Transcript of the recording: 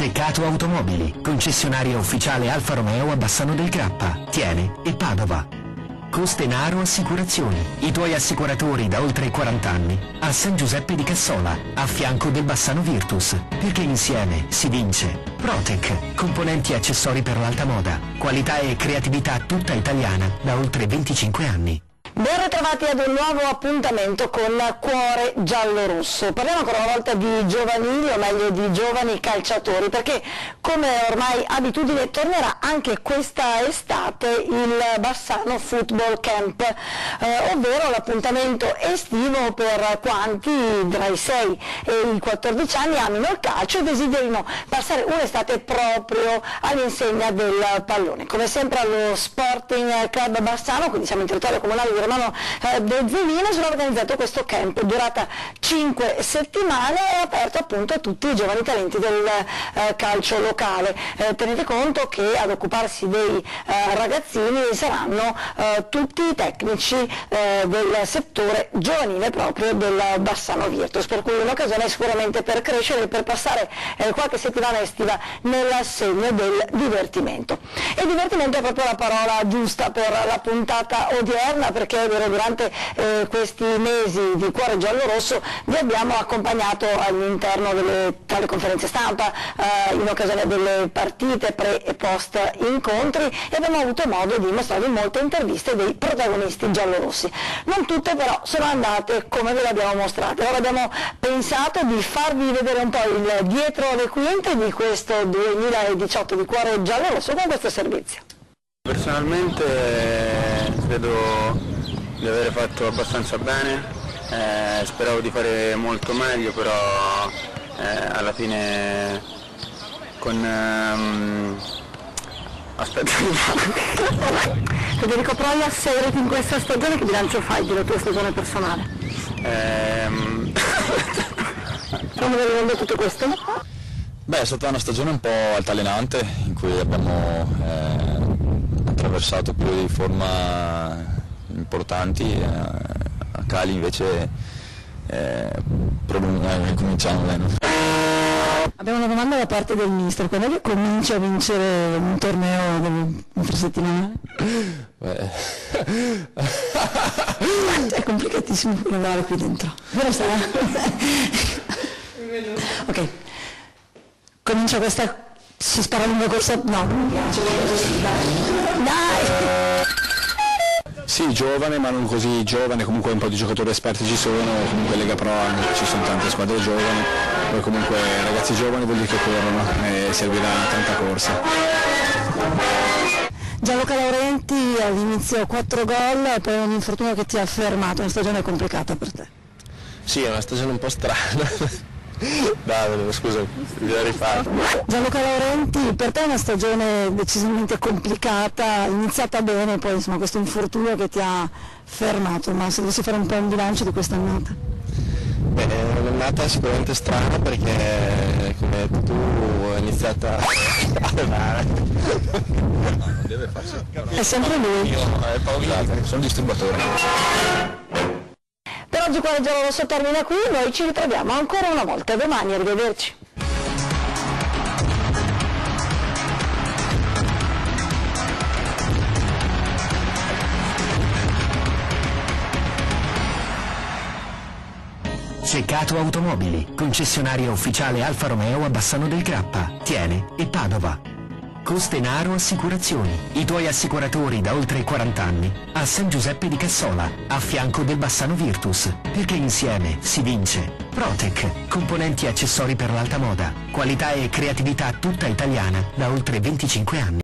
Ceccato Automobili, concessionaria ufficiale Alfa Romeo a Bassano del Grappa, Thiene e Padova. Costenaro Assicurazioni, i tuoi assicuratori da oltre 40 anni, a San Giuseppe di Cassola, a fianco del Bassano Virtus, perché insieme si vince. Protec, componenti e accessori per l'alta moda, qualità e creatività tutta italiana da oltre 25 anni. Ben ritrovati ad un nuovo appuntamento con Cuore Giallorosso. Parliamo ancora una volta di giovanili, o meglio di giovani calciatori, perché come ormai abitudine tornerà anche questa estate il Bassano Football Camp, ovvero l'appuntamento estivo per quanti tra i 6 e i 14 anni amino il calcio e desiderino passare un'estate proprio all'insegna del pallone. Come sempre allo Sporting Club Bassano, quindi siamo in territorio comunale di Romano Bezzolino, sono organizzato questo camp, durata 5 settimane e aperto appunto a tutti i giovani talenti del calcio locale. Tenete conto che ad occuparsi dei ragazzini saranno tutti i tecnici del settore giovanile proprio del Bassano Virtus, per cui un'occasione sicuramente per crescere e per passare qualche settimana estiva nel segno del divertimento. E divertimento è proprio la parola giusta per la puntata odierna, perché durante questi mesi di Cuore Giallorosso vi abbiamo accompagnato all'interno tra le conferenze stampa, in occasione delle partite pre e post incontri, e abbiamo avuto modo di mostrarvi molte interviste dei protagonisti giallorossi. Non tutte però sono andate come ve le abbiamo mostrate. Ora abbiamo pensato di farvi vedere un po' il dietro le quinte di questo 2018 di Cuore Giallorosso con questo servizio. Personalmente credo di aver fatto abbastanza bene, speravo di fare molto meglio, però alla fine con... aspetta. Federico Proia, seriti in questa stagione, che bilancio fai della tua stagione personale? Come vi rende tutto questo? Beh, è stata una stagione un po' altalenante, in cui abbiamo attraversato periodi di forma importanti, a cali invece cominciamo bene. Abbiamo una domanda da parte del mister: quando è che cominci a vincere un torneo infrasettimanale? È complicatissimo lavorare qui dentro, vero Sara? Ok, comincia questa, si spara lunga corsa, no, mi piace, dai! Sì, giovane, ma non così giovane, comunque un po' di giocatori esperti ci sono, comunque Lega Pro anche, ci sono tante squadre giovani, poi comunque ragazzi giovani vuol dire che corrono e servirà tanta corsa. Gianluca Laurenti all'inizio 4 gol e poi un infortunio che ti ha fermato, una stagione complicata per te. Sì, è una stagione un po' strana. Dai, scusa, bisogna rifare. Gianluca Laurenti, per te è una stagione decisamente complicata, iniziata bene, poi insomma questo infortunio che ti ha fermato, ma se dovessi fare un po' un bilancio di quest'annata? Beh, è un'annata sicuramente strana, perché come tu hai iniziata a allenare. Non deve farsi. È sempre lui. Sono distributore. Per oggi Cuore Giallorosso termina qui, noi ci ritroviamo ancora una volta domani, arrivederci. Ceccato Automobili, concessionaria ufficiale Alfa Romeo a Bassano del Grappa, Thiene e Padova. Costenaro Assicurazioni, i tuoi assicuratori da oltre 40 anni, a San Giuseppe di Cassola, a fianco del Bassano Virtus, perché insieme si vince. Protec, componenti e accessori per l'alta moda, qualità e creatività tutta italiana da oltre 25 anni.